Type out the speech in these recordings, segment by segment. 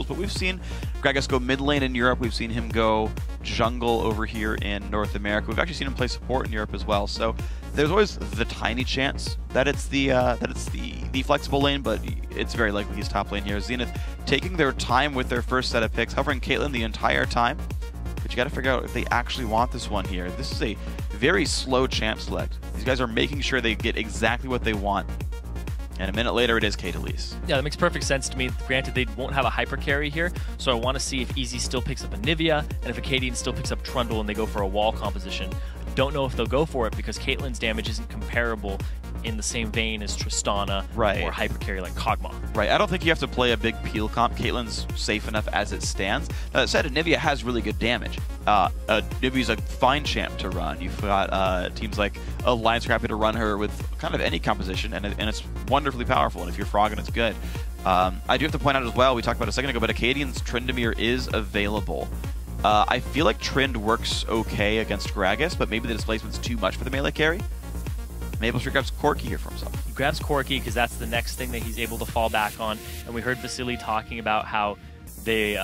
but we've seen Gragas go mid lane in Europe. We've seen him go jungle over here in North America. We've actually seen him play support in Europe as well. So there's always the tiny chance that it's the flexible lane, but it's very likely he's top lane here. Zenith taking their time with their first set of picks, hovering Caitlyn the entire time. But you got to figure out if they actually want this one here. This is a very slow champ select. These guys are making sure they get exactly what they want. And a minute later, it is Caitlyn. Yeah, that makes perfect sense to me. Granted, they won't have a hyper carry here, so I want to see if Easy still picks up a Nivea, and if Acadian still picks up Trundle and they go for a wall composition. I don't know if they'll go for it because Caitlyn's damage isn't comparable in the same vein as Tristana or hyper carry like Kog'Maw. Right, I don't think you have to play a big peel comp. Caitlyn's safe enough as it stands. That said, Nivea has really good damage. Nivea's a fine champ to run. You've got teams like Alliance are happy to run her with kind of any composition, and it's wonderfully powerful, and if you're frogging, it's good. I do have to point out as well, we talked about it a second ago, but Acadian's Tryndamere is available. I feel like Trynd works okay against Gragas, but maybe the displacement's too much for the melee carry. Maplestreet grabs Corki here for himself. He grabs Corki because that's the next thing that he's able to fall back on. And we heard Vasily talking about how he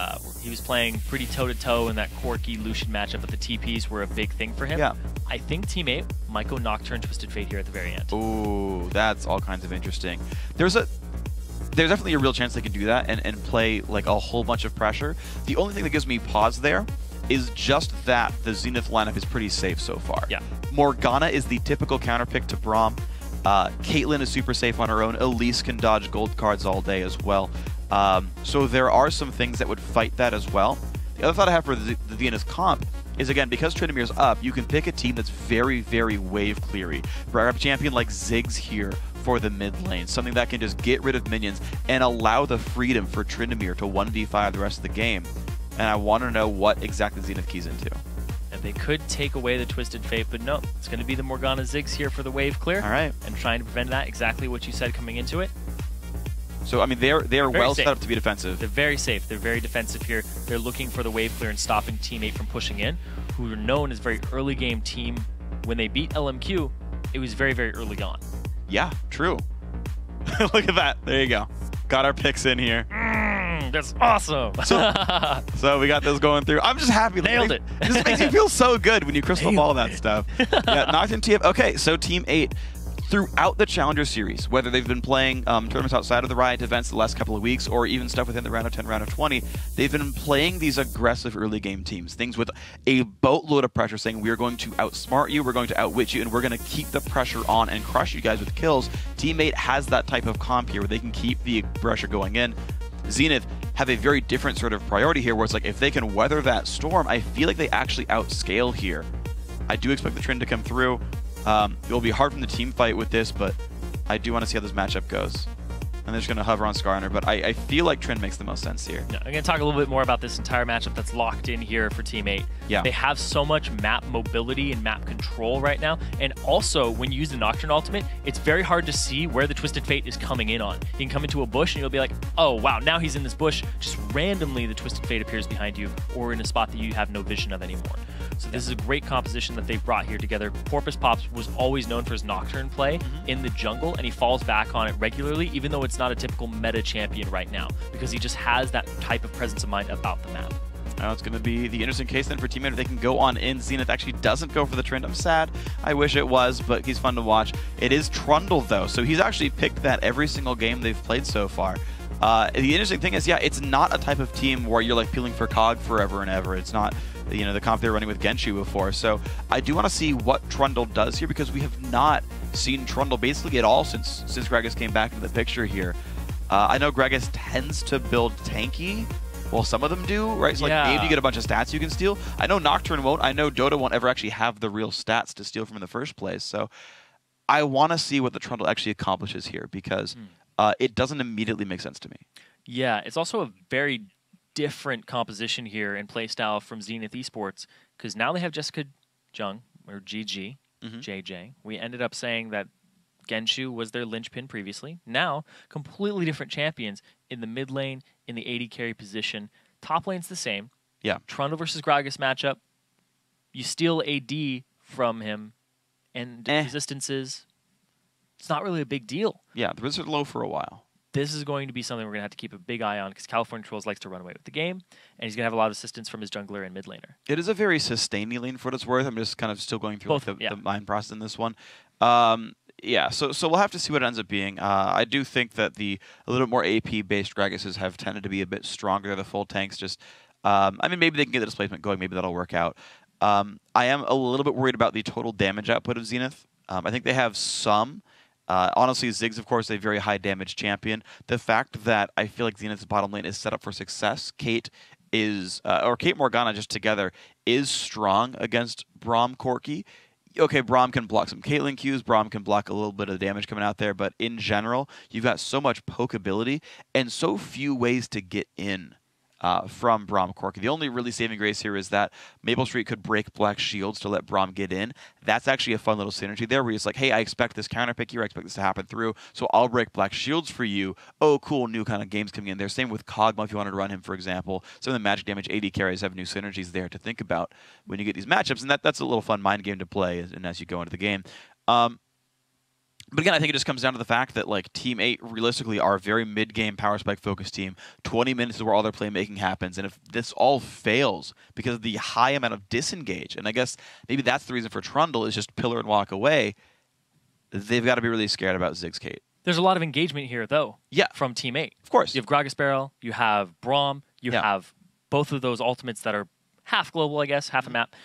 was playing pretty toe-to-toe in that Corki Lucian matchup, but the TPs were a big thing for him. Yeah. I think Team 8 might go Nocturne Twisted Fate here at the very end. Ooh, that's all kinds of interesting. There's definitely a real chance they can do that and play like a whole bunch of pressure. The only thing that gives me pause there is just that the Zenith lineup is pretty safe so far. Yeah. Morgana is the typical counter pick to Braum. Caitlyn is super safe on her own. Elise can dodge gold cards all day as well. So there are some things that would fight that as well. The other thought I have for the Zenith comp is, again, because Tryndamere's up, you can pick a team that's very, very wave cleary. Grab a champion like Ziggs here for the mid lane, something that can just get rid of minions and allow the freedom for Tryndamere to 1v5 the rest of the game. And I want to know what exactly Zenith keys into. And they could take away the Twisted Fate, but no, it's going to be the Morgana Ziggs here for the wave clear. All right. And trying to prevent that, exactly what you said coming into it. So, I mean, they're well set up to be defensive. They're very safe. They're very defensive here. They're looking for the wave clear and stopping Team 8 from pushing in, who are known as a very early game team. When they beat LMQ, it was very, very early on. Yeah, true. Look at that. There you go. Got our picks in here. That's awesome. So we got this going through. I'm just happy. Nailed it. It just makes you feel so good when you crystal ball that stuff. Yeah, Nocturne TF. Okay, so Team 8, throughout the Challenger Series, whether they've been playing tournaments outside of the Riot events the last couple of weeks, or even stuff within the round of 10, round of 20, they've been playing these aggressive early game teams. Things with a boatload of pressure, saying we're going to outsmart you, we're going to outwit you, and we're going to keep the pressure on and crush you guys with kills. Team 8 has that type of comp here where they can keep the pressure going in. Zenith have a very different sort of priority here, where it's like if they can weather that storm, I feel like they actually outscale here. I do expect the trend to come through. It will be hard from the team fight with this, but I do want to see how this matchup goes. And they're just going to hover on Scar on her, but I feel like Trend makes the most sense here. Yeah, I'm going to talk a little bit more about this entire matchup that's locked in here for Team 8. Yeah. They have so much map mobility and map control right now, and also when you use the Nocturne ultimate, it's very hard to see where the Twisted Fate is coming in on. You can come into a bush and you'll be like, oh wow, now he's in this bush. Just randomly the Twisted Fate appears behind you or in a spot that you have no vision of anymore. So this is a great composition that they've brought here together. Porpoise Pops was always known for his Nocturne play in the jungle, and he falls back on it regularly, even though it's not a typical meta champion right now, because he just has that type of presence of mind about the map. Now it's going to be the interesting case then for Team 8 if they can go on in. Zenith actually doesn't go for the Trend. I'm sad. I wish it was, but he's fun to watch. It is Trundle, though, so he's actually picked that every single game they've played so far. The interesting thing is, yeah, it's not a type of team where you're like peeling for Cog forever and ever. It's not, you know, the comp they were running with Genshu before. So I do want to see what Trundle does here, because we have not seen Trundle basically at all since Gragas came back into the picture here. I know Gragas tends to build tanky. Well, some of them do, right? So like maybe you get a bunch of stats you can steal. I know Nocturne won't. I know Dota won't ever actually have the real stats to steal from in the first place. So I want to see what the Trundle actually accomplishes here, because it doesn't immediately make sense to me. Yeah, it's also a very different composition here in playstyle from Zenith eSports, because now they have Jessica Jung, or GG, JJ. We ended up saying that Genshu was their linchpin previously. Now, completely different champions in the mid lane, in the AD carry position. Top lane's the same. Yeah. Trundle versus Gragas matchup. You steal AD from him, and resistances. It's not really a big deal. Yeah, the risks are low for a while. this is going to be something we're going to have to keep a big eye on because California Trolls likes to run away with the game, and he's going to have a lot of assistance from his jungler and mid laner. It is a very sustaining lane for what it's worth. I'm just kind of still going through Both, the mind process in this one. Yeah, so we'll have to see what it ends up being. I do think that a little bit more AP-based Gragas's have tended to be a bit stronger than the full tanks. Just, I mean, maybe they can get the displacement going. Maybe that'll work out. I am a little bit worried about the total damage output of Zenith. I think they have some. Honestly, Ziggs, of course, a very high damage champion. The fact that I feel like Zenith's bottom lane is set up for success, Kate Morgana just together is strong against Braum Corki. Okay, Braum can block some Caitlyn Qs, Braum can block a little bit of the damage coming out there, but in general, you've got so much poke ability and so few ways to get in from Braum Corki. The only really saving grace here is that Maplestreet could break Black Shields to let Braum get in. That's actually a fun little synergy there where he's like, hey, I expect this counter pick here, I expect this to happen through, so I'll break Black Shields for you. Oh, cool, new kind of games coming in there. Same with Kog'Maw if you wanted to run him, for example. Some of the magic damage AD carries have new synergies there to think about when you get these matchups, and that's a little fun mind game to play and as you go into the game. But again, I think it just comes down to the fact that like Team 8 realistically are a very mid-game power spike focused team. 20 minutes is where all their playmaking happens, and if this all fails because of the high amount of disengage, and I guess maybe that's the reason for Trundle is just pillar and walk away, they've got to be really scared about Ziggs Kate. There's a lot of engagement here, though. Yeah, from Team 8. Of course, you have Gragas Barrel, you have Braum, you have both of those ultimates that are half global, I guess, half a map.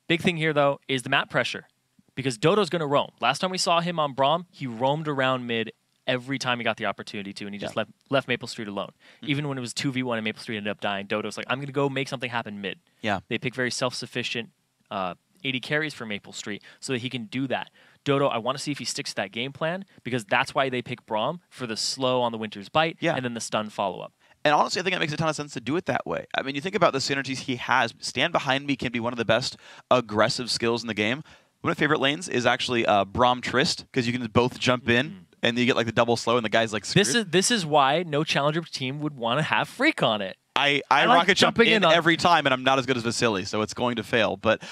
Big thing here, though, is the map pressure. Because Dodo's going to roam. Last time we saw him on Braum, he roamed around mid every time he got the opportunity to, and he just left Maplestreet alone. Even when it was 2v1 and Maplestreet ended up dying, Dodo's like, I'm going to go make something happen mid. Yeah. They pick very self-sufficient 80 carries for Maplestreet so that he can do that. Dodo, I want to see if he sticks to that game plan, because that's why they pick Braum for the slow on the Winter's Bite and then the stun follow-up. And honestly, I think it makes a ton of sense to do it that way. I mean, you think about the synergies he has. Stand Behind Me can be one of the best aggressive skills in the game. One of my favorite lanes is actually Braum Trist, because you can both jump in and you get like the double slow and the guy's like screwed. This is why no challenger team would want to have Phreak on it. I like rocket jump in every time, and I'm not as good as Vasily, so it's going to fail. But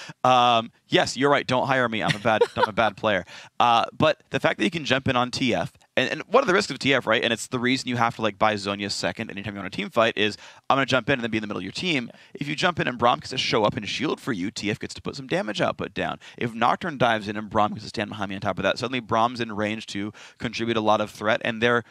yes, you're right. Don't hire me. I'm a bad player. But the fact that you can jump in on TF, and one of the risks of TF, right? And it's the reason you have to like buy Zhonya second anytime you're on a team fight is I'm going to jump in and then be in the middle of your team. Yeah. If you jump in and Braum gets to show up and shield for you, TF gets to put some damage output down. If Nocturne dives in and Braum gets to stand behind me on top of that, suddenly Braum's in range to contribute a lot of threat, and they're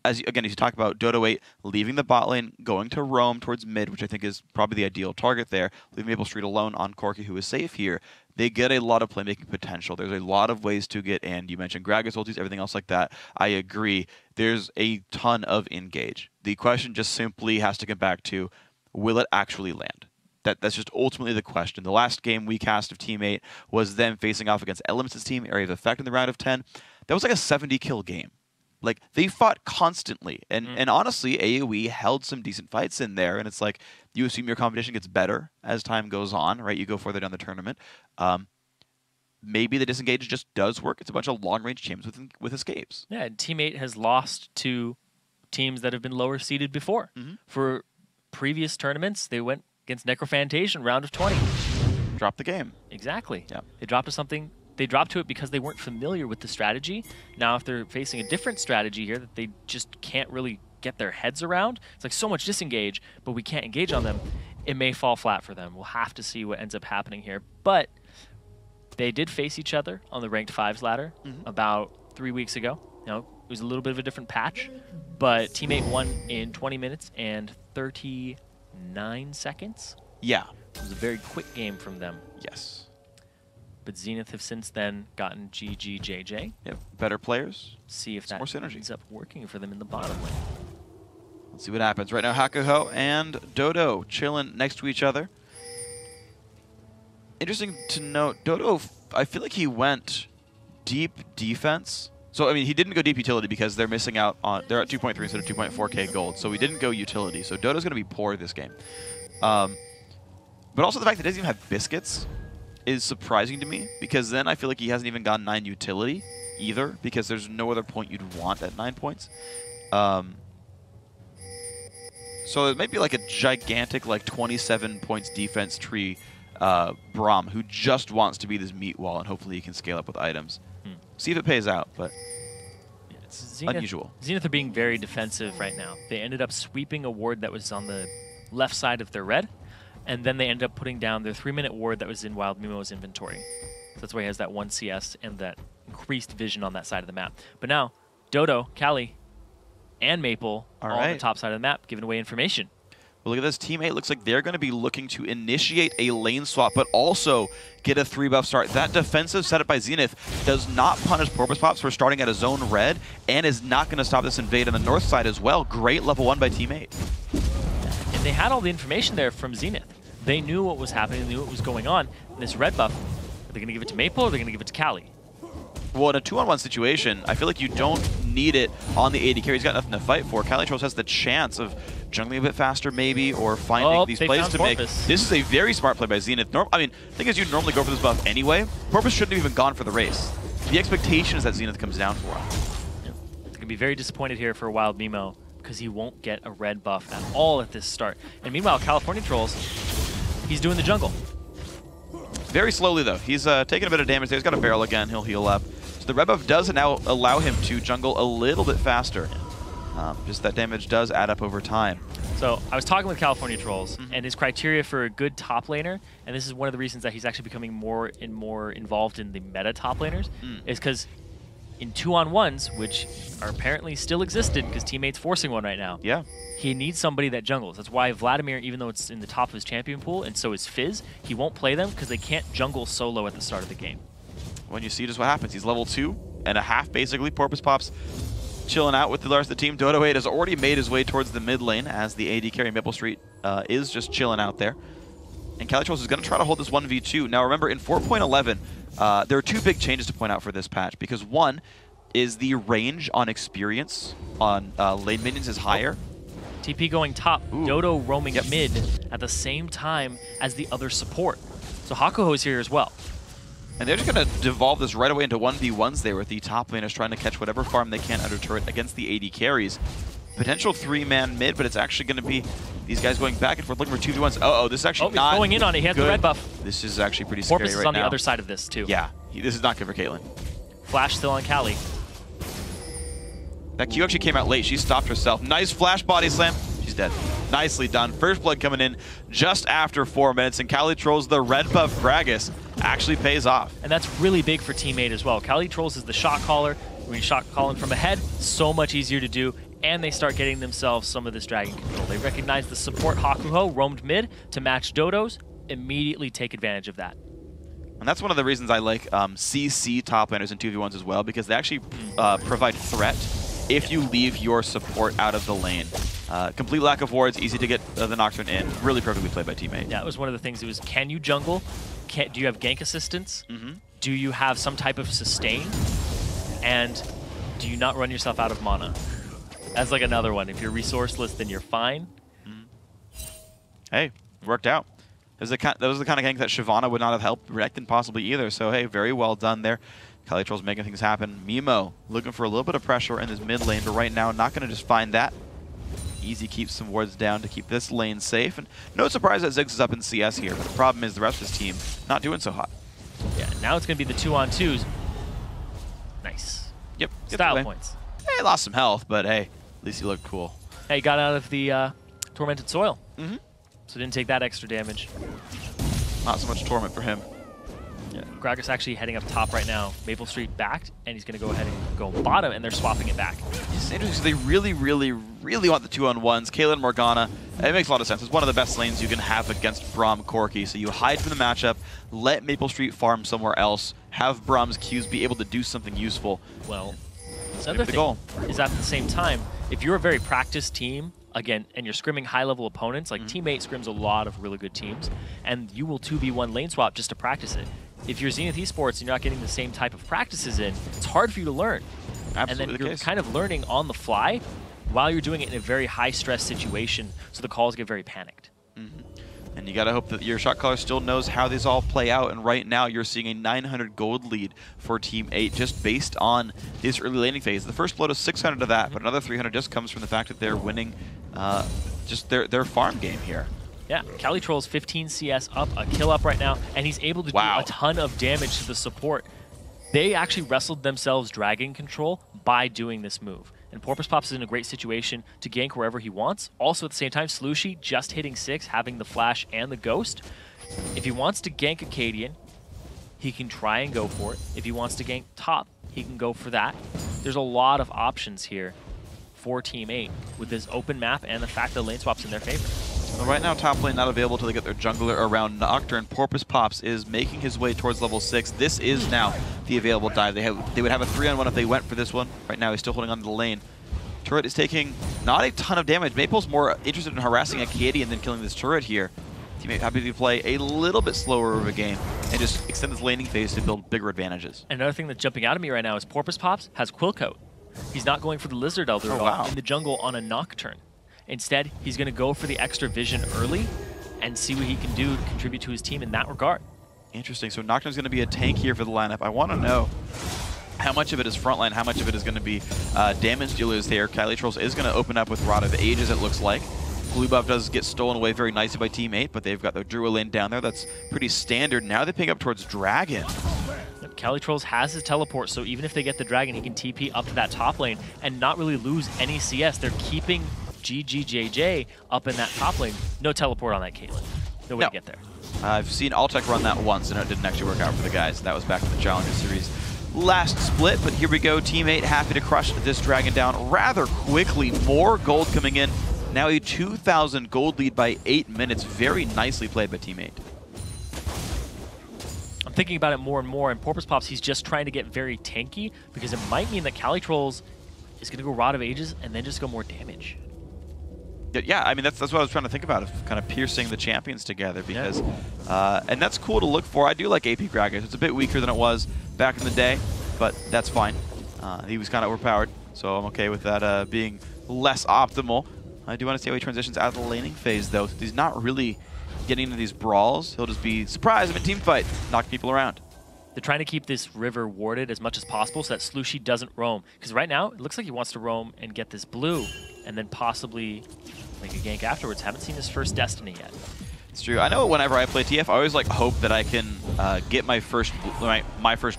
as you talk about Dodo 8 leaving the bot lane, going to roam towards mid, which I think is probably the ideal target there, leaving Maplestreet alone on Corki, who is safe here. They get a lot of playmaking potential. There's a lot of ways to get in. You mentioned Gragas ultis, everything else like that. I agree. There's a ton of engage. The question just simply has to get back to, will it actually land? That's just ultimately the question. The last game we cast of Team 8 was them facing off against Elements' team, Area of Effect in the round of 10. That was like a 70-kill game. Like, they fought constantly, and honestly, AoE held some decent fights in there, and it's like, you assume your competition gets better as time goes on, right? You go further down the tournament. Maybe the disengage just does work. It's a bunch of long-range champs with escapes. Yeah, and Team 8 has lost to teams that have been lower seeded before. For previous tournaments, they went against Necrophantasia round of 20. Dropped the game. Exactly. Yeah. They dropped to something. They dropped to it because they weren't familiar with the strategy. Now, if they're facing a different strategy here that they just can't really get their heads around, it's like so much disengage, but we can't engage on them, it may fall flat for them. We'll have to see what ends up happening here. But they did face each other on the Ranked 5s ladder about 3 weeks ago. You know, it was a little bit of a different patch, but Team 8 won in 20 minutes and 39 seconds. Yeah. It was a very quick game from them. Yes. But Zenith have since then gotten GGJJ. Yep, better players. See if that ends up working for them in the bottom lane. Let's see what happens. Right now, Hakuho and Dodo chilling next to each other. Interesting to note, Dodo, I feel like he went deep defense. So, I mean, he didn't go deep utility because they're missing out on, they're at 2.3 instead of 2.4k gold. So he didn't go utility. So Dodo's going to be poor this game. But also the fact that he doesn't even have biscuits is surprising to me, because then I feel like he hasn't even gotten 9 utility either, because there's no other point you'd want at 9 points. So it might be like a gigantic, like 27 points defense tree Braum, who just wants to be this meat wall, and hopefully he can scale up with items. See if it pays out, but It's unusual. Zenith are being very defensive right now. They ended up sweeping a ward that was on the left side of their red, and then they ended up putting down their 3-minute ward that was in Wild Mimo's inventory. So that's why he has that 1 CS and that increased vision on that side of the map. But now, Dodo, Cali, and Maple all on the top side of the map, giving away information. Well, look at this. Team 8 looks like they're going to be looking to initiate a lane swap, but also get a 3-buff start. That defensive setup by Zenith does not punish Porpoise Pops for starting at a zone red, and is not going to stop this invade on the north side as well. Great level 1 by Team 8. And they had all the information there from Zenith. They knew what was happening, they knew what was going on. And this red buff, are they going to give it to Maple or are they going to give it to Cali? Well, in a 2-on-1 situation, I feel like you don't need it on the AD carry. He's got nothing to fight for. Calitrolls has the chance of jungling a bit faster, maybe, or finding these plays to make. This is a very smart play by Zenith. I mean, the thing is, you normally go for this buff anyway. Porpoise shouldn't have even gone for the race. The expectation is that Zenith comes down for him. Yeah. They're going to be very disappointed here for Wild Mimo, because he won't get a red buff at all at this start. And meanwhile, California Trolls, he's doing the jungle. Very slowly, though. He's taking a bit of damage there. He's got a barrel again. He'll heal up. So the red buff does now allow him to jungle a little bit faster. Just that damage does add up over time. So I was talking with California Trolls, and his criteria for a good top laner, and this is one of the reasons that he's actually becoming more and more involved in the meta top laners, is because in 2-on-1s, which are apparently still existed because teammates forcing one right now, he needs somebody that jungles. That's why Vladimir, even though it's in the top of his champion pool, and so is Fizz, he won't play them because they can't jungle solo at the start of the game. When you see just what happens, he's level 2.5 basically. Porpoise Pops chilling out with the rest of the team. Dodo 8 has already made his way towards the mid lane as the AD carry Maplestreet is just chilling out there. And Calitrolls is going to try to hold this 1v2. Now remember, in 4.11, there are 2 big changes to point out for this patch, because one is the range on experience on lane minions is higher. TP going top, Dodo roaming mid at the same time as the other support. So Hakuho is here as well. And they're just going to devolve this right away into 1v1s there with the top laners trying to catch whatever farm they can under turret against the AD carries. Potential 3-man mid, but it's actually going to be these guys going back and forth looking for 2v1s. Uh-oh, this is actually not going in on it. He has the red buff. This is actually pretty scary Porpoise is on the other side of this, too. Yeah, this is not good for Caitlyn. Flash still on Cali. That Q actually came out late. She stopped herself. Nice flash body slam. She's dead. Nicely done. First blood coming in just after 4 minutes, and Calitrolls, the red buff Gragas, actually pays off. And that's really big for Team 8 as well. Calitrolls is the shot caller. When you're shot calling from ahead, so much easier to do, and they start getting themselves some of this dragon control. They recognize the support Hakuho roamed mid to match Dodo's, immediately take advantage of that. And that's one of the reasons I like CC top laners in 2v1s as well, because they actually provide threat if you leave your support out of the lane. Complete lack of wards, easy to get the Nocturne in. Really perfectly played by Team 8. Yeah, it was one of the things. It was, can you jungle? Do you have gank assistance? Do you have some type of sustain? And do you not run yourself out of mana? That's like another one. If you're resourceless, then you're fine. Hey, worked out. That was the kind of gank that Shyvana would not have helped Rekton possibly either. So hey, very well done there. Calitrolls making things happen. Mimo looking for a little bit of pressure in his mid lane, but right now not going to just find that. Easy keeps some wards down to keep this lane safe. And no surprise that Ziggs is up in CS here, but the problem is the rest of his team not doing so hot. Yeah, now it's going to be the 2-on-2s. Nice. Yep. Style points. Hey, lost some health, but hey, at least he looked cool. Hey, he got out of the Tormented Soil. So didn't take that extra damage. Not so much torment for him. Yeah, Gragas actually heading up top right now. Maplestreet backed, and he's going to go ahead and go bottom, and they're swapping it back. It's interesting. So they really, really, really want the 2-on-1s. Kaylin Morgana, it makes a lot of sense. It's one of the best lanes you can have against Braum Corki. So you hide from the matchup, let Maplestreet farm somewhere else, have Braum's Qs be able to do something useful. Well, another thing is at the same time, if you're a very practiced team, again, and you're scrimming high-level opponents, like Team 8 scrims a lot of really good teams, and you will 2v1 lane swap just to practice it. If you're Zenith eSports and you're not getting the same type of practices in, it's hard for you to learn. Absolutely. And then you're kind of learning on the fly while you're doing it in a very high-stress situation, so the calls get very panicked. And you got to hope that your shot caller still knows how these all play out. And right now, you're seeing a 900 gold lead for Team 8 just based on this early laning phase. The first blood is 600 of that, but another 300 just comes from the fact that they're winning just their farm game here. Yeah, Calitrolls 15 CS up, a kill up right now, and he's able to do a ton of damage to the support. They actually wrestled themselves dragon control by doing this move. And Porpoise is in a great situation to gank wherever he wants. Also at the same time, Slushie just hitting 6, having the flash and the ghost. If he wants to gank Acadian, he can try and go for it. If he wants to gank top, he can go for that. There's a lot of options here for Team 8 with this open map and the fact that lane swap's in their favor. Well, right now, top lane not available till they get their jungler around Nocturne. Porpoise Pops is making his way towards level 6. This is now the available dive. They would have a 3-on-1 if they went for this one. Right now, he's still holding on to the lane. Turret is taking not a ton of damage. Maple's more interested in harassing Acadian than killing this turret here. Teammate happy to play a little bit slower of a game and just extend this laning phase to build bigger advantages. Another thing that's jumping out at me right now is Porpoise Pops has Quill Coat. He's not going for the Lizard Elder at all in the jungle on a Nocturne. Instead, he's going to go for the extra vision early and see what he can do to contribute to his team in that regard. Interesting. So Nocturne's going to be a tank here for the lineup. I want to know how much of it is frontline, how much of it is going to be damage dealers here. Calitrolls is going to open up with Rod of Ages, it looks like. Blue buff does get stolen away very nicely by Team 8, but they've got their Druid lane down there. That's pretty standard. Now they pick up towards Dragon. Calitrolls has his teleport, so even if they get the Dragon, he can TP up to that top lane and not really lose any CS. They're keeping GGJJ up in that top lane. No teleport on that Caitlyn. No way to get there. I've seen Altec run that once, and it didn't actually work out for the guys. That was back in the Challenger Series last split, but here we go. Team 8 happy to crush this Dragon down rather quickly. More gold coming in. Now a 2,000 gold lead by 8 minutes. Very nicely played by Team 8. I'm thinking about it more and more, and Porpoise Pops, he's just trying to get very tanky because it might mean that Calitrolls is going to go Rod of Ages and then just go more damage. Yeah, I mean, that's what I was trying to think about, of kind of piercing the champions together, because, and that's cool to look for. I do like AP Gragas. It's a bit weaker than it was back in the day, but that's fine. He was kind of overpowered, so I'm okay with that being less optimal. I do want to see how he transitions out of the laning phase, though. He's not really getting into these brawls. He'll just be, surprise, I'm in team fight, knock people around. They're trying to keep this river warded as much as possible so that Slushie doesn't roam. Because right now, it looks like he wants to roam and get this blue and then possibly make a gank afterwards. Haven't seen his first Destiny yet. It's true. I know whenever I play TF, I always hope that I can get my first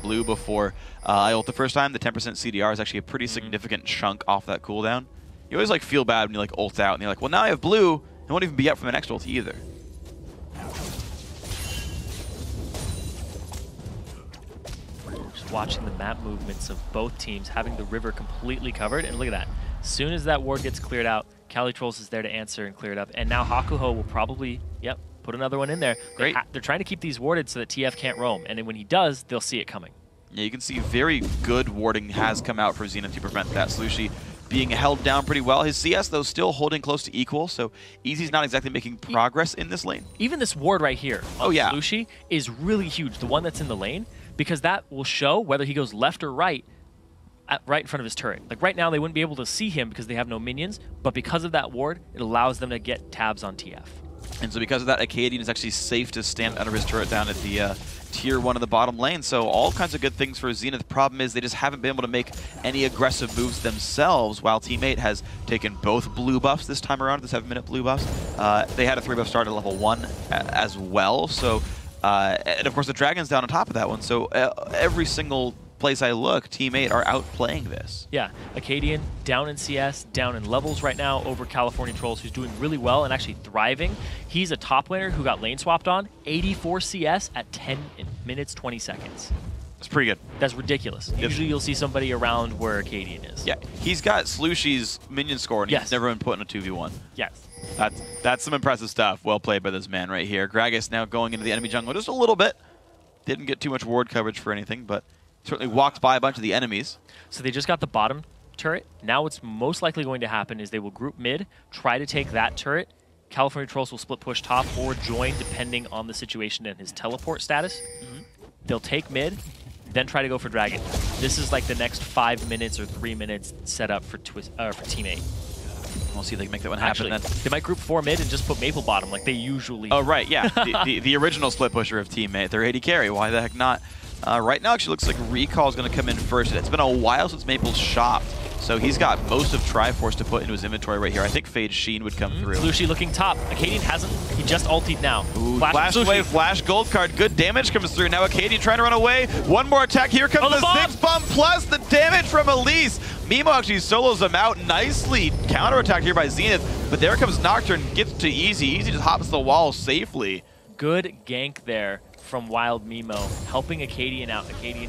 blue before I ult the first time. The 10% CDR is actually a pretty significant chunk off that cooldown. You always feel bad when you ult out and you're like, well, now I have blue, and won't even be up for my next ult either. Watching the map movements of both teams, having the river completely covered, and look at that. As soon as that ward gets cleared out, Calitrolls is there to answer and clear it up, and now Hakuho will probably, put another one in there. Great. They're trying to keep these warded so that TF can't roam, and then when he does, they'll see it coming. Yeah, you can see very good warding has come out for Zenith to prevent that. Slushie being held down pretty well. His CS, though, still holding close to equal, so Easy's not exactly making progress in this lane. Even this ward right here on Slushie is really huge, the one that's in the lane, because that will show whether he goes left or right, right in front of his turret. Like right now, they wouldn't be able to see him because they have no minions, but because of that ward, it allows them to get tabs on TF. And so because of that, Acadian is actually safe to stand under his turret down at the tier 1 of the bottom lane. So all kinds of good things for Zenith. The problem is they just haven't been able to make any aggressive moves themselves, while Team 8 has taken both blue buffs this time around, the 7-minute blue buffs. They had a 3-buff start at level 1 as well. So, and of course the Dragon's down on top of that one. So every single place I look, Team 8 are outplaying this. Yeah, Acadian down in CS, down in levels right now over California Trolls, who's doing really well and actually thriving. He's a top laner who got lane swapped on, 84 CS at 10 minutes, 20 seconds. That's pretty good. That's ridiculous. Usually you'll see somebody around where Acadian is. Yeah, he's got Slushie's minion score, and he's never been put in a 2v1. Yes. That's some impressive stuff. Well played by this man right here. Gragas now going into the enemy jungle just a little bit. Didn't get too much ward coverage for anything, but certainly walked by a bunch of the enemies. So they just got the bottom turret. Now what's most likely going to happen is they will group mid, try to take that turret. California Trolls will split push top or join depending on the situation and his teleport status. They'll take mid, then try to go for Dragon. This is like the next 5 minutes or 3 minutes set up for Team 8. We'll see if they can make that one happen. Actually, then they might group 4 mid and just put Maple bottom like they usually do. Oh, right, yeah. the original split pusher of Team 8. They're 80 carry. Why the heck not? Right now, actually looks like Recall is going to come in first. It's been a while since Maple's shopped, So he's got most of Triforce to put into his inventory right here. I think Fade Sheen would come through. Slushie looking top. Acadian hasn't. He just ultied now. Ooh, flash away, flash gold card. Good damage comes through. Now Acadian trying to run away. One more attack. Here comes the 6 bomb plus the damage from Elise. Mimo actually solos him out nicely. Counterattack here by Zenith. But there comes Nocturne. Gets to Easy. Easy just hops the wall safely. Good gank there from Wild Mimo. Helping Acadian out. Acadian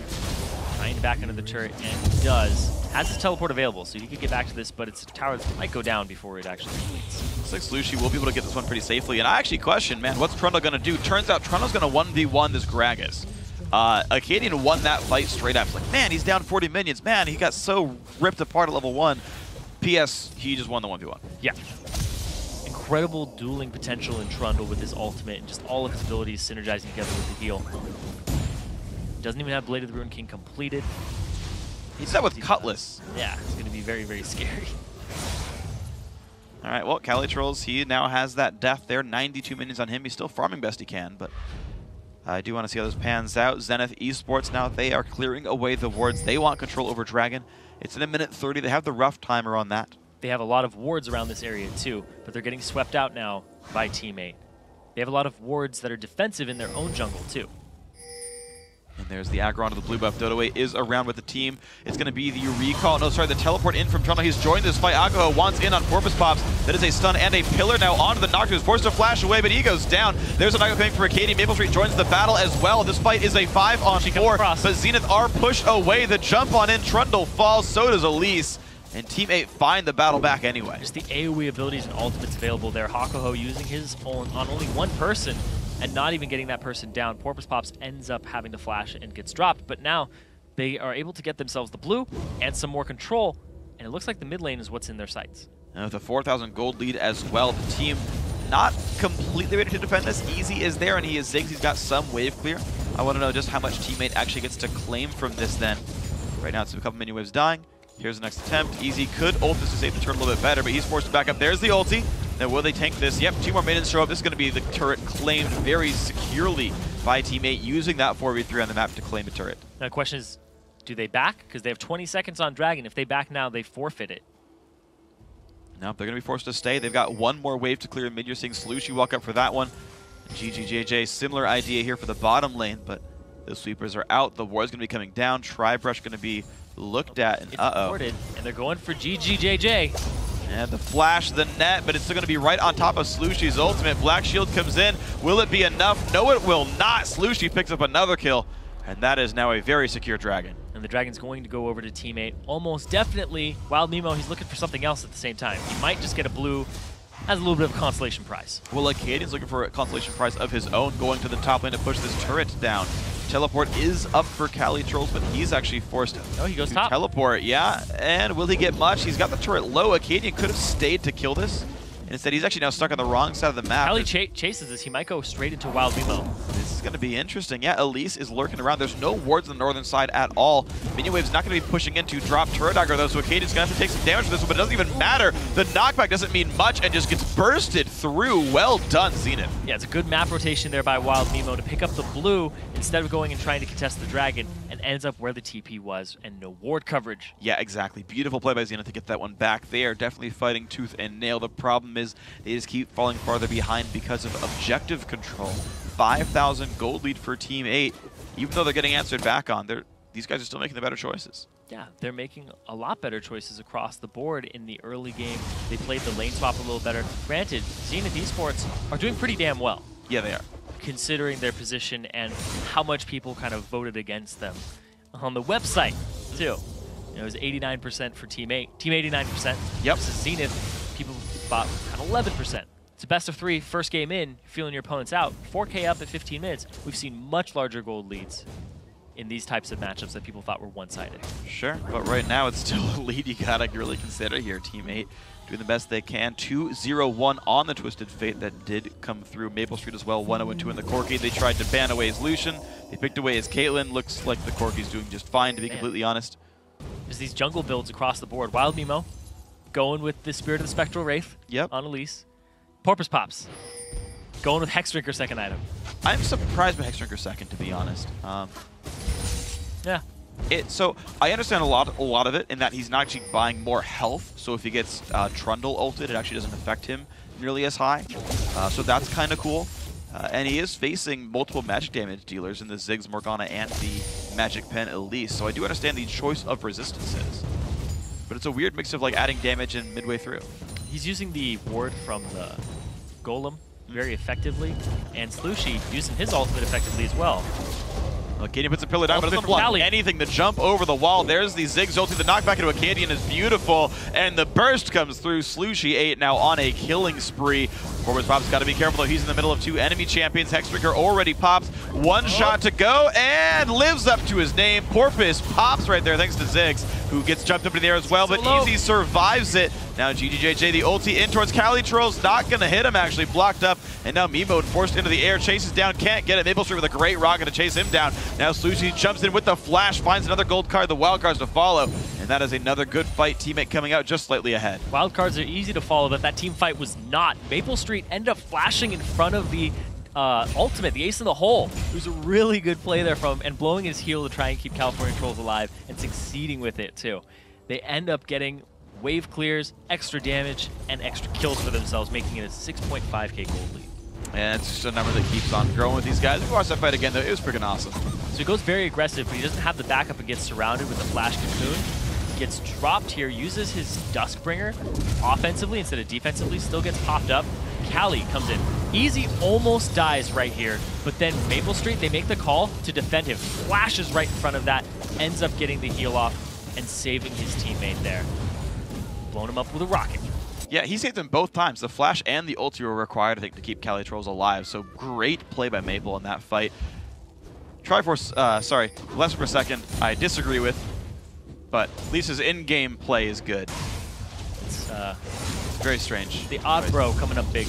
trying to back into the turret, and he does. Has his teleport available, so he could get back to this, but it's a tower that might go down before it actually completes. Looks like Slushie will be able to get this one pretty safely. And I actually question, man, what's Trundle going to do? Turns out Trundle's going to 1v1 this Gragas. Acadian won that fight straight up. It's like, man, he's down 40 minions. Man, he got so ripped apart at level 1. P.S. He just won the 1v1. Yeah. Incredible dueling potential in Trundle with his ultimate and just all of his abilities synergizing together with the heal. Doesn't even have Blade of the Ruined King completed. He's that with Cutlass. Yeah, it's going to be very, very scary. All right, well, Calitrolls, he now has that death there. 92 minions on him. He's still farming best he can, but I do want to see how this pans out. Zenith eSports now, they are clearing away the wards. They want control over Dragon. It's in a minute 30. They have the rough timer on that. They have a lot of wards around this area too, but they're getting swept out now by Teammate. They have a lot of wards that are defensive in their own jungle too. And there's the aggro onto the blue buff. OddONe is around with the team. It's going to be the recall. No, sorry, the teleport in from Trundle. He's joined this fight. Agoho wants in on Porpoise Pops. That is a stun and a pillar now onto the Nocturne. He's forced to flash away, but he goes down. There's a Nocturne coming for Acadian. Maplestreet joins the battle as well. This fight is a 5-on-4, but Zenith are pushed away. The jump on in. Trundle falls. So does Elise. And Team 8 find the battle back anyway. Just the AoE abilities and ultimates available there. Hakuho using his on only one person and not even getting that person down. Porpoise Pops ends up having to flash and gets dropped, but now they are able to get themselves the blue and some more control, and it looks like the mid lane is what's in their sights. And with a 4,000 gold lead as well, the team not completely ready to defend this. Easy is there, and he is Ziggs. He's got some wave clear. I want to know just how much Teammate actually gets to claim from this then. Right now it's a couple mini waves dying. Here's the next attempt. Easy could ult this to save the turret a little bit better, but he's forced to back up. There's the ulti. Now will they tank this? Yep, 2 more minions show up. This is going to be the turret claimed very securely by Teammate, using that 4v3 on the map to claim the turret. Now the question is, do they back? Because they have 20 seconds on Dragon. If they back now, they forfeit it. Nope, they're going to be forced to stay. They've got one more wave to clear mid. You're seeing Slushie walk up for that one. GGJJ, similar idea here for the bottom lane, but the sweepers are out. The ward's going to be coming down. Tri-Brush going to be looked at, and uh-oh. And they're going for GGJJ. And the flash, the net, but it's still going to be right on top of Slushie's ultimate. Black Shield comes in. Will it be enough? No, it will not. Slushie picks up another kill, and that is now a very secure Dragon. And the Dragon's going to go over to Teammate. Almost definitely. Wild Mimo, he's looking for something else at the same time. He might just get a blue. Has a little bit of a consolation prize. Well, Acadian's looking for a consolation prize of his own, going to the top lane to push this turret down. Teleport is up for Calitrolls, but he's actually forced he goes to top. teleport. Yeah, and will he get much? He's got the turret low. Acadian could have stayed to kill this. And instead, he's actually now stuck on the wrong side of the map. Cali chases this. He might go straight into Wild Mimo. This is going to be interesting. Yeah, Elise is lurking around. There's no wards on the northern side at all. Minion Wave's not going to be pushing in to drop turret aggro, though, so Acadian's going to have to take some damage for this one, but it doesn't even matter. The knockback doesn't mean much and just gets bursted through. Well done, Zenith. Yeah, it's a good map rotation there by Wild Mimo to pick up the blue instead of going and trying to contest the Dragon, and ends up where the TP was and no ward coverage. Yeah, exactly. Beautiful play by Zenith to get that one back. They are definitely fighting tooth and nail. The problem is they just keep falling farther behind because of objective control. 5,000 gold lead for Team 8. Even though they're getting answered back on, these guys are still making the better choices. Yeah, they're making a lot better choices across the board in the early game. They played the lane swap a little better. Granted, Zenith eSports are doing pretty damn well. Yeah, they are. Considering their position and how much people kind of voted against them. On the website, too. It was 89% for Team 8. Team 89%. Yep. Versus Zenith, people bought at 11%. It's a best of 3, first game in, feeling your opponents out. 4K up at 15 minutes. We've seen much larger gold leads in these types of matchups that people thought were one-sided. Sure, but right now it's still a lead you gotta really consider here. Team 8 doing the best they can. 2-0-1 on the Twisted Fate that did come through. Maplestreet as well, 1-0-2 in the Corki. They tried to ban away his Lucian. They picked away his Caitlyn. Looks like the Corki's doing just fine, to be completely honest. There's these jungle builds across the board. Wild Mimo going with the Spirit of the Spectral Wraith on Elise. Porpoise Pops going with Hex Drinker second item. I'm surprised by Hex Drinker second, to be honest. Yeah. So I understand a lot of it in that he's not actually buying more health. So if he gets Trundle ulted, it actually doesn't affect him nearly as high. So that's kind of cool. And he is facing multiple magic damage dealers in the Ziggs, Morgana, and the Magic Pen Elise. So I do understand the choice of resistances. But it's a weird mix of like adding damage in midway through. He's using the ward from the Golem very effectively, and Slushy using his ultimate effectively as well. Canadian puts a pillar down, but Ultimate doesn't block Cali. anything to jump over the wall. There's the Ziggs ulti. The knockback into a Canadian is beautiful, and the burst comes through. Slushy 8 now on a killing spree. Corvus Pop's got to be careful, though. He's in the middle of 2 enemy champions. Hexbreaker already pops. One shot to go, and lives up to his name. Porpoise pops right there, thanks to Ziggs, who gets jumped up in the air as well, but Easy survives it. Now GGJJ, the ulti in towards Calitroll's not going to hit him, actually blocked up, and now Mimo forced into the air, chases down, can't get it. Maplestreet with a great rocket to chase him down. Now Slushy jumps in with the flash, finds another gold card, the wild cards to follow, and that is another good fight. Teammate coming out just slightly ahead. Wild cards are easy to follow, but that team fight was not. Maplestreet ended up flashing in front of the ultimate, the ace in the hole. It was a really good play there from, and blowing his heel to try and keep California Trolls alive, and succeeding with it too. They end up getting wave clears, extra damage, and extra kills for themselves, making it a 6.5k gold lead. And it's just a number that keeps on growing with these guys. If you watch that fight again, though, it was freaking awesome. So he goes very aggressive, but he doesn't have the backup and gets surrounded with the flash cocoon. Gets dropped here, uses his Duskbringer offensively instead of defensively, still gets popped up. Cali comes in. Easy almost dies right here, but then Maplestreet, they make the call to defend him. Flashes right in front of that, ends up getting the heal off and saving his teammate there. Blown him up with a rocket. Yeah, he saved them both times. The flash and the ulti were required, I think, to keep Calitrolls alive. So great play by Maple in that fight. Triforce, sorry, less per second, I disagree with, but Lisa's in-game play is good. It's very strange. The odd bro coming up big.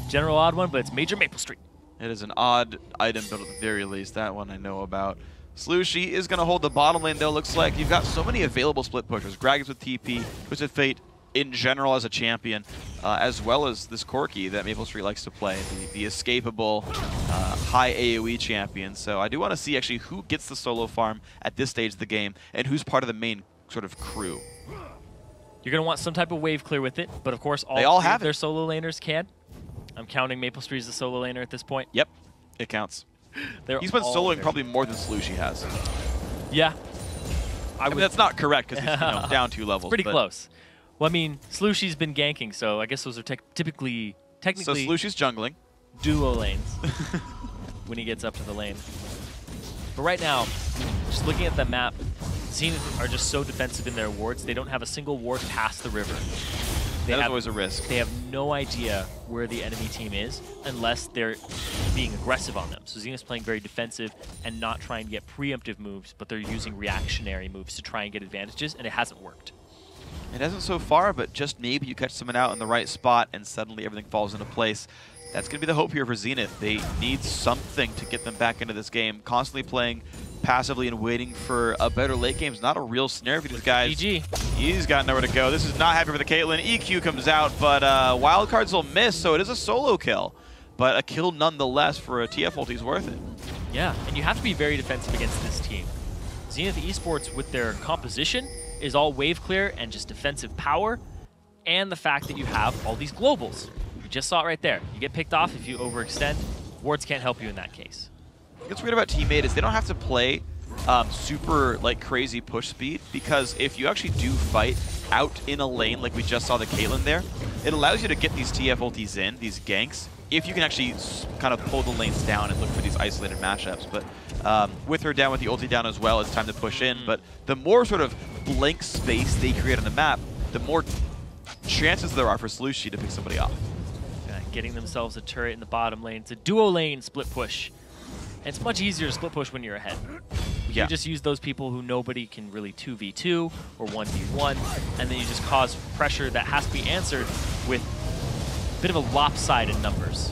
General odd one, but it's Major Maplestreet. It is an odd item, but at the very least, that one I know about. Slushy is going to hold the bottom lane, though. Looks like you've got so many available split pushers. Gragas with TP, Twisted Fate in general as a champion, as well as this Corki that Maplestreet likes to play, the escapable high AoE champion. So I do want to see actually who gets the solo farm at this stage of the game and who's part of the main sort of crew. You're going to want some type of wave clear with it, but of course they all have their solo laners can. I'm counting Maplestreet as the solo laner at this point. Yep, it counts. He's been soloing probably more than Slushy has. Yeah. I mean, that's not correct because he's down 2 levels. Pretty close. Well, I mean, Slushy's been ganking, so I guess those are technically so Slushy's jungling. Duo lanes when he gets up to the lane. But right now, just looking at the map, Zenith are just so defensive in their wards. They don't have a single ward past the river. That is always a risk. They have no idea where the enemy team is unless they're being aggressive on them. So Zenith's playing very defensive and not trying to get preemptive moves, but they're using reactionary moves to try and get advantages, and it hasn't worked. It hasn't so far, but just maybe you catch someone out in the right spot and suddenly everything falls into place. That's going to be the hope here for Zenith. They need something to get them back into this game. Constantly playing passively and waiting for a better late game is not a real scenario for these guys. GG. He's got nowhere to go. This is not happy for the Caitlyn. EQ comes out, but wildcards will miss, so it is a solo kill. But a kill nonetheless for a TF ulti is worth it. Yeah, and you have to be very defensive against this team. Zenith eSports, with their composition, is all wave clear and just defensive power, and the fact that you have all these globals. You just saw it right there. You get picked off if you overextend. Wards can't help you in that case. What's weird about Teammate is they don't have to play super crazy push speed, because if you actually do fight out in a lane like we just saw the Caitlyn there, it allows you to get these TF ultis in, these ganks, if you can actually kind of pull the lanes down and look for these isolated matchups. But with her down, with the ulti down as well, it's time to push in. But the more sort of blank space they create on the map, the more chances there are for Slushy to pick somebody off. Getting themselves a turret in the bottom lane. It's a duo lane split push. And it's much easier to split push when you're ahead. You just use those people who nobody can really 2v2 or 1v1, and then you just cause pressure that has to be answered with a bit of a lopsided numbers.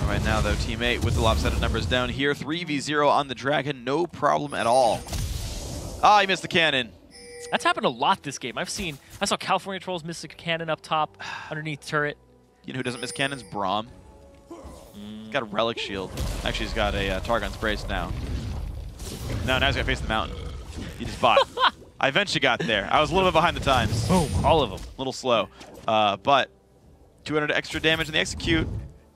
All right, now though, Teammate with the lopsided numbers down here. 3v0 on the Dragon, no problem at all. Ah, he missed the cannon. That's happened a lot this game. I saw California Trolls miss a cannon up top, underneath turret. You know who doesn't miss cannons? Braum. He's got a relic shield. Actually, he's got a Targon's Brace now. No, now he's got to face the mountain. He just bought. I eventually got there. I was a little bit behind the times. Boom, all of them. A little slow. But 200 extra damage in the execute.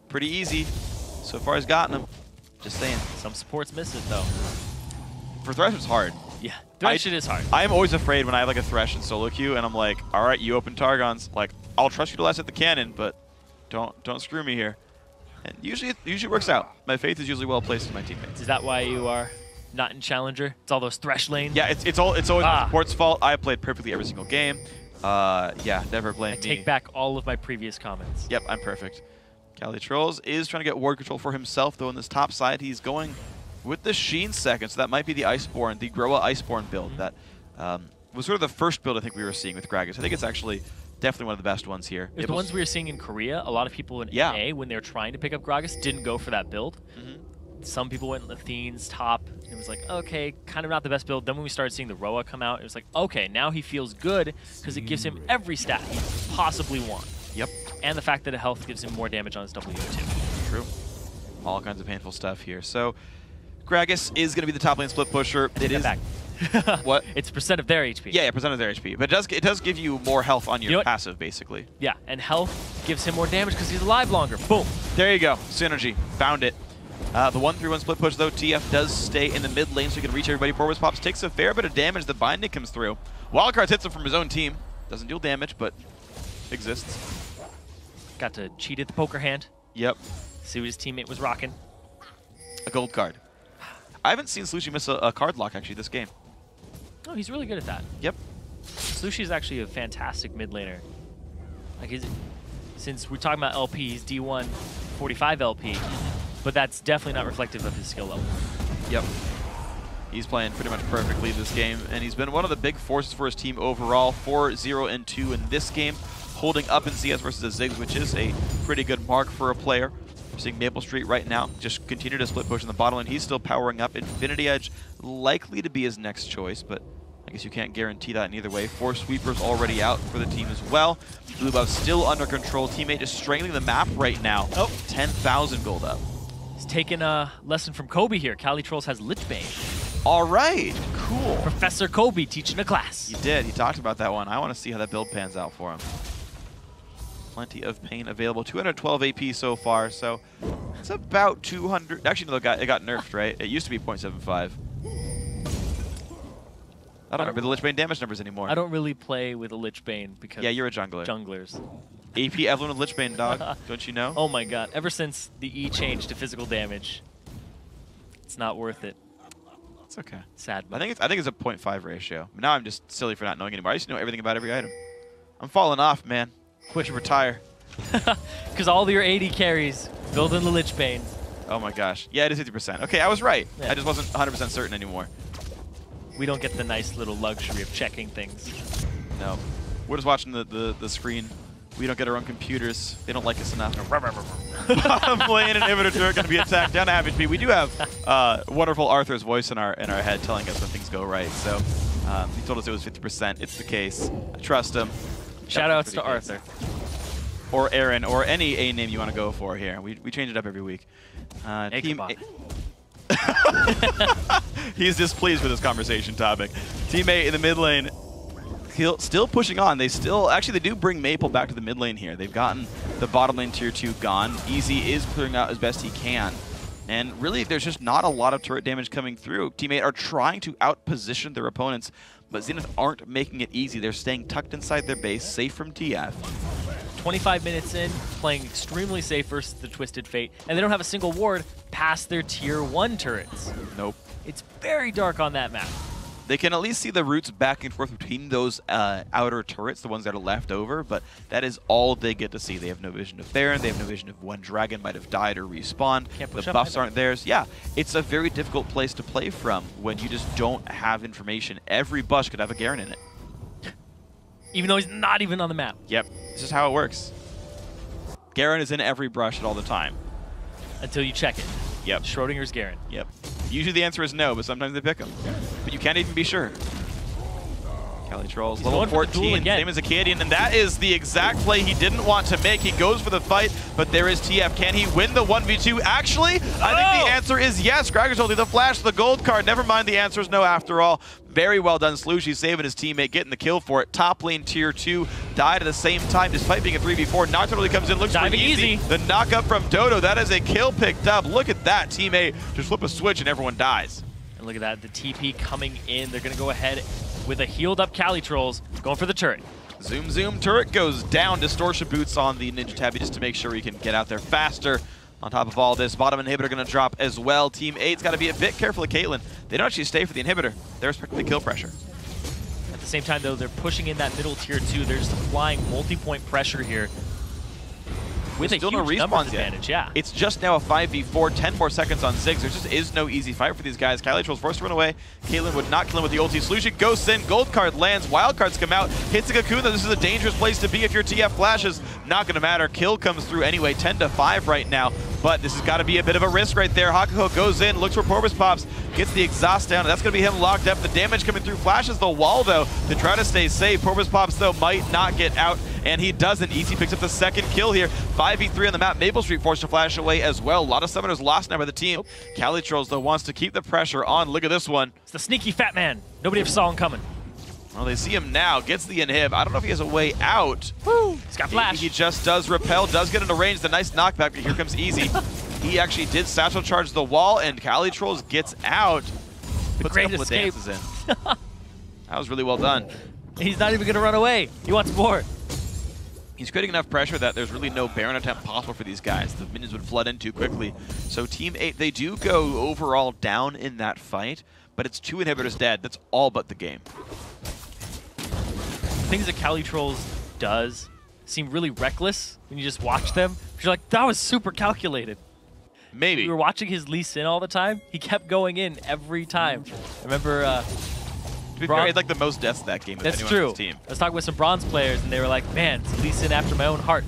Pretty easy. So far he's gotten him. Just saying. Some supports miss it, though. For Thresh, it's hard. Yeah, Thresh it is hard. I'm always afraid when I have like a Thresh in solo queue, and I'm like, all right, you open Targons. Like, I'll trust you to last at the cannon, but don't screw me here. And usually it works out. My faith is usually well placed in my teammates. Is that why you are not in Challenger? It's all those Thresh lanes? Yeah, it's always the support's fault. I played perfectly every single game. Yeah, never blame me. I take back all of my previous comments. Yep, I'm perfect. Cali_Trolls is trying to get ward control for himself, though, on this top side. He's going with the Sheen second, so that might be the Iceborne, the Groa Iceborne build that was sort of the first build I think we were seeing with Gragas. I think it's actually definitely one of the best ones here. It's the ones we were seeing in Korea. A lot of people in NA, when they were trying to pick up Gragas, didn't go for that build. Some people went Athene's top. It was like, okay, kind of not the best build. Then when we started seeing the Roa come out, it was like, okay, now he feels good because it gives him every stat he could possibly want. Yep. And the fact that a health gives him more damage on his W too. True. All kinds of painful stuff here. So Gragas is going to be the top lane split pusher. It is. Back. What? It's percent of their HP. Yeah, percent of their HP. But it does give you more health on your passive, basically. Yeah, and health gives him more damage because he's alive longer. Boom. There you go. Synergy. Found it. The 1-3-1 split push, though, TF does stay in the mid lane so he can reach everybody. Forwards Pops takes a fair bit of damage. The binding comes through. Wildcards hits him from his own team. Doesn't deal damage, but exists. Got to cheat at the poker hand. Yep. See what his teammate was rocking. A gold card. I haven't seen Slushy miss a card lock, actually, this game. Oh, he's really good at that. Yep. Slushy is actually a fantastic mid laner. Like, since we're talking about LP, he's D1 45 LP, but that's definitely not reflective of his skill level. Yep. He's playing pretty much perfectly this game, and he's been one of the big forces for his team overall. 4-0-2 in this game, holding up in CS versus a Ziggs, which is a pretty good mark for a player. We're seeing Maplestreet right now just continue to split push in the bottom lane. He's still powering up. Infinity Edge likely to be his next choice, but I guess you can't guarantee that in either way. 4 sweepers already out for the team as well. Blue buff still under control. Teammate just strangling the map right now. Oh, 10,000 gold up. He's taking a lesson from Kobe here. Cali_Trolls has Lichbane. All right, cool. Professor Kobe teaching a class. He did. He talked about that one. I want to see how that build pans out for him. Plenty of pain available. 212 AP so far, so it's about 200. Actually, no, it got nerfed, right? It used to be 0.75. I don't remember the Lichbane damage numbers anymore. I don't really play with a Lichbane because you're a jungler. Junglers. AP Evelyn with Lichbane, dog. Don't you know? Oh my god. Ever since the E changed to physical damage, it's not worth it. It's okay. Sad. I think it's a 0.5 ratio. Now I'm just silly for not knowing anymore. I used to know everything about every item. I'm falling off, man. I should retire. Because all your 80 carries build in the Lichbane. Oh my gosh. Yeah, it is 50%. Okay, I was right. Yeah. I just wasn't 100% certain anymore. We don't get the nice little luxury of checking things. No. We're just watching the screen. We don't get our own computers. They don't like us enough. Bottom lane and inhibitor turret going to be attacked down to average speed. We do have wonderful Arthur's voice in our head telling us when things go right. So he told us it was 50%. It's the case. I trust him. Shoutouts to Arthur. Or Aaron, or any A name you want to go for here. We change it up every week. He's displeased with this conversation topic. Teammate in the mid lane, still pushing on. They do bring Maple back to the mid lane here. They've gotten the bottom lane tier 2 gone. Easy is clearing out as best he can. And really, there's just not a lot of turret damage coming through. Teammate are trying to outposition their opponents, but Zenith aren't making it easy. They're staying tucked inside their base, safe from TF. 25 minutes in, playing extremely safe versus the Twisted Fate, and they don't have a single ward past their tier 1 turrets. Nope. It's very dark on that map. They can at least see the routes back and forth between those outer turrets, the ones that are left over, but that is all they get to see. They have no vision of Baron, they have no vision of when Dragon might have died or respawned. The buffs aren't theirs. Yeah, it's a very difficult place to play from when you just don't have information. Every bush could have a Garen in it. Even though he's not even on the map. Yep, this is how it works. Garen is in every brush at all the time. Until you check it. Yep. Schrodinger's Garen. Yep. Usually the answer is no, but sometimes they pick him. But you can't even be sure. Cali Trolls, He's level going for the duel 14, again. same as a Canadian, and that is the exact play he didn't want to make. He goes for the fight, but there is TF. Can he win the 1v2? Actually, I think the answer is yes. Graggers holding the flash, the gold card. Never mind, the answer is no after all. Very well done, Slushy saving his teammate, getting the kill for it. Top lane tier 2 died at the same time, despite being a 3v4. Nocturne comes in, looks Diving for easy. The knock up from Dodo, that is a kill picked up. Look at that, teammate just flip a switch and everyone dies. And look at that, the TP coming in. They're gonna go ahead with a healed up Cali Trolls, going for the turret. Zoom, turret goes down. Distortion boots on the Ninja Tabby just to make sure he can get out there faster. On top of all this, bottom inhibitor going to drop as well. Team 8's got to be a bit careful of Caitlyn. They don't actually stay for the inhibitor. They respect the kill pressure. At the same time, though, they're pushing in that middle tier 2. They're just applying multi-point pressure here. With still a no huge numbers respawns yet. advantage, yeah. It's just now a 5v4, 10 more seconds on Ziggs. There just is no easy fight for these guys. Cali Trolls forced to run away. Caitlyn would not kill him with the ulti. Solution ghosts in, gold card lands, wild cards come out, hits the cocoon. This is a dangerous place to be if your TF flashes. Not going to matter. Kill comes through anyway, 10-5 right now. But this has got to be a bit of a risk right there. Hakuho goes in, looks for Porpoise Pops, gets the exhaust down. That's going to be him locked up. The damage coming through flashes the wall, though, to try to stay safe. Porpoise Pops, though, might not get out, and he doesn't. Easy picks up the second kill here. 5v3 on the map. Maplestreet forced to flash away as well. A lot of summoners lost now by the team. Cali Trolls, though, wants to keep the pressure on. Look at this one. It's the sneaky fat man. Nobody ever saw him coming. Well, they see him now. Gets the inhib. I don't know if he has a way out. Woo! He's got flash. He just does repel, does get into range. The nice knockback. Here comes Easy. He actually did satchel charge the wall, and Cali Trolls gets out. The Puts great a couple escape. of dances in. That was really well done. He's not even going to run away. He wants more. He's creating enough pressure that there's really no Baron attempt possible for these guys. The minions would flood in too quickly. So Team 8, they do go overall down in that fight, but it's 2 inhibitors dead. That's all but the game. Things that Cali Trolls does seem really reckless when you just watch them. You're like, that was super calculated. Maybe. We were watching his Lee Sin all the time. He kept going in every time. I remember To be fair, he had like the most deaths that game. That's anyone true. On his team. I was talking with some bronze players, and they were like, man, it's Lee Sin after my own heart.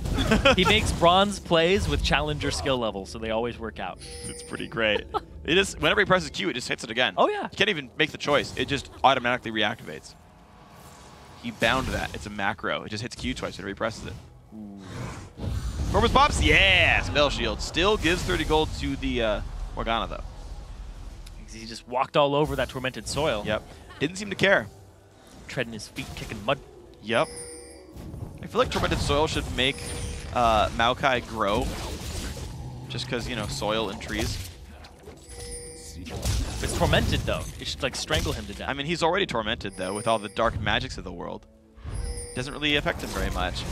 He makes bronze plays with challenger skill levels, so they always work out. It's pretty great. It is, whenever he presses Q, it just hits it again. Oh, yeah. You can't even make the choice. It just automatically reactivates. He bound that. It's a macro. It just hits Q twice whenever he presses it. Porpoise Pops? Yeah! Spell Shield. Still gives 30 gold to the Morgana, though. He just walked all over that tormented soil. Yep. Didn't seem to care. Treading his feet, kicking mud. Yep. I feel like Tormented Soil should make Maokai grow. Just because, you know, soil and trees. If it's tormented, though, it should, like, strangle him to death. I mean, he's already tormented, though, with all the dark magics of the world. Doesn't really affect him very much.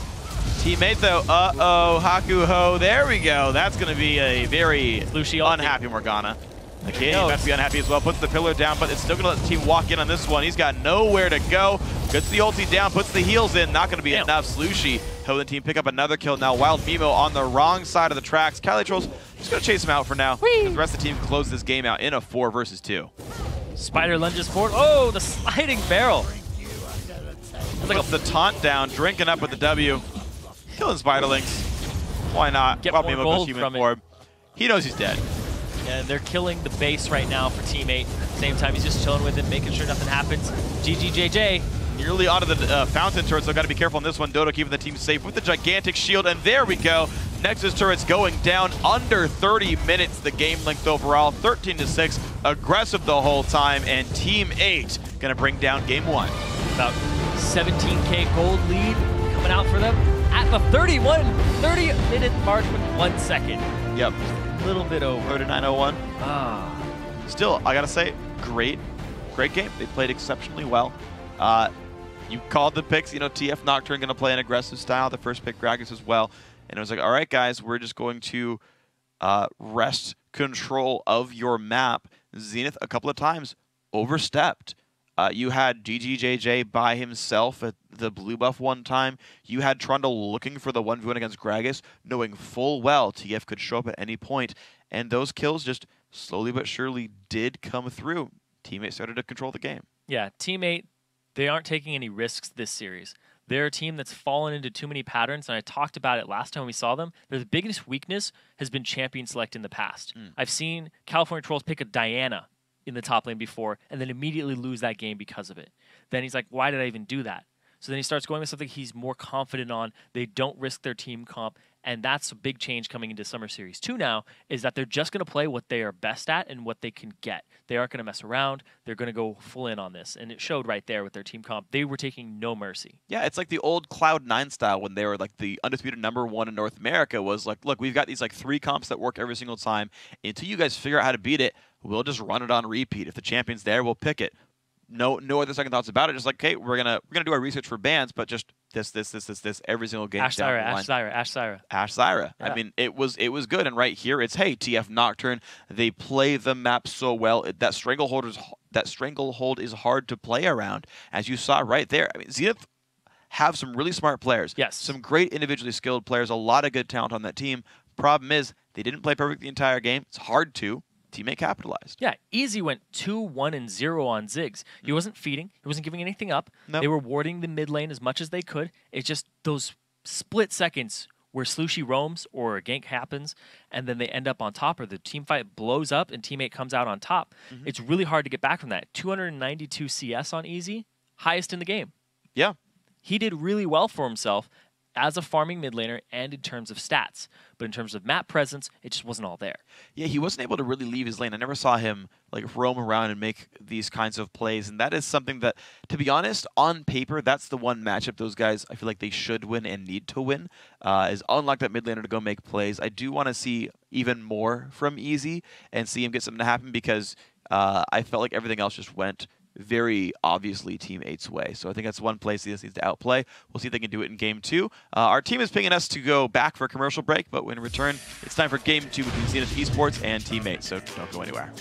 Teammate, though, uh-oh, Hakuho, there we go. That's going to be a very unhappy Morgana. The kid about to be unhappy as well, puts the pillar down, but it's still going to let the team walk in on this one. He's got nowhere to go. Gets the ulti down, puts the heals in. Not going to be enough. Slushy helping the team pick up another kill. Now Wild Mimo on the wrong side of the tracks. Cali Trolls just going to chase him out for now. The rest of the team close this game out in a 4 versus 2. Spider lunges forward. Oh, the sliding barrel. Like puts the taunt down, drinking up with the W. Killing Spiderlings. Why not? Get Wild more Mimo gold goes human from it. form. He knows he's dead. And they're killing the base right now for teammate. Same time, he's just chilling with it, making sure nothing happens. GGJJ. Nearly onto the fountain turret, so got to be careful on this one. Dodo keeping the team safe with the gigantic shield, and there we go. Nexus turret's going down under 30 minutes. The game length overall, 13-6. Aggressive the whole time, and Team 8 gonna bring down game 1. About 17K gold lead coming out for them at the 30-minute mark with 1 second. Yep. A little bit over. 39-01. Ah. Still, I gotta say, great game. They played exceptionally well. You called the picks, you know, TF Nocturne gonna play an aggressive style. The first pick, Gragas as well. And it was like, all right, guys, we're just going to wrest control of your map. Zenith a couple of times overstepped. You had GGJJ by himself at the blue buff one time. You had Trundle looking for the 1v1 against Gragas, knowing full well TF could show up at any point. And those kills just slowly but surely did come through. Teammate started to control the game. Yeah, teammate, they aren't taking any risks this series. They're a team that's fallen into too many patterns, and I talked about it last time we saw them. Their biggest weakness has been champion select in the past. I've seen California Trolls pick a Diana in the top lane before and then immediately lose that game because of it. then he's like, why did I even do that? So then he starts going with something he's more confident on. They don't risk their team comp. And that's a big change coming into Summer Series 2 now, is that they're just going to play what they are best at and what they can get. They aren't going to mess around. They're going to go full in on this. And it showed right there with their team comp. They were taking no mercy. Yeah, it's like the old Cloud9 style when they were like the undisputed #1 in North America was like, look, we've got these like 3 comps that work every single time. Until you guys figure out how to beat it, we'll just run it on repeat. If the champion's there, we'll pick it. No other second thoughts about it. Just like, okay, we're gonna do our research for bans, but just this every single game. Ash Zyra. Yeah. I mean, it was good. And right here, it's hey, TF Nocturne. They play the map so well. That stranglehold is hard to play around, as you saw right there. I mean, Zenith have some really smart players. Yes. Some great individually skilled players. A lot of good talent on that team. Problem is, they didn't play perfect the entire game. It's hard to. Teammate capitalized. Yeah, Easy went 2-1-0 on Ziggs. He wasn't feeding. He wasn't giving anything up. Nope. They were warding the mid lane as much as they could. It's just those split seconds where Slushy roams or a gank happens, and then they end up on top, or the team fight blows up and teammate comes out on top. It's really hard to get back from that. 292 CS on Easy, highest in the game. Yeah. He did really well for himself as a farming mid laner and in terms of stats. But in terms of map presence, it just wasn't all there. Yeah, he wasn't able to really leave his lane. I never saw him like roam around and make these kinds of plays. And that is something that, to be honest, on paper, that's the one matchup those guys, I feel like they should win and need to win, is unlock that mid laner to go make plays. I do want to see even more from Easy and see him get something to happen because I felt like everything else just went very obviously Team 8's way. So I think that's one place this needs to outplay. We'll see if they can do it in Game 2. Our team is pinging us to go back for a commercial break, but in return, it's time for Game 2 between Zenith eSports and Team 8, so don't go anywhere.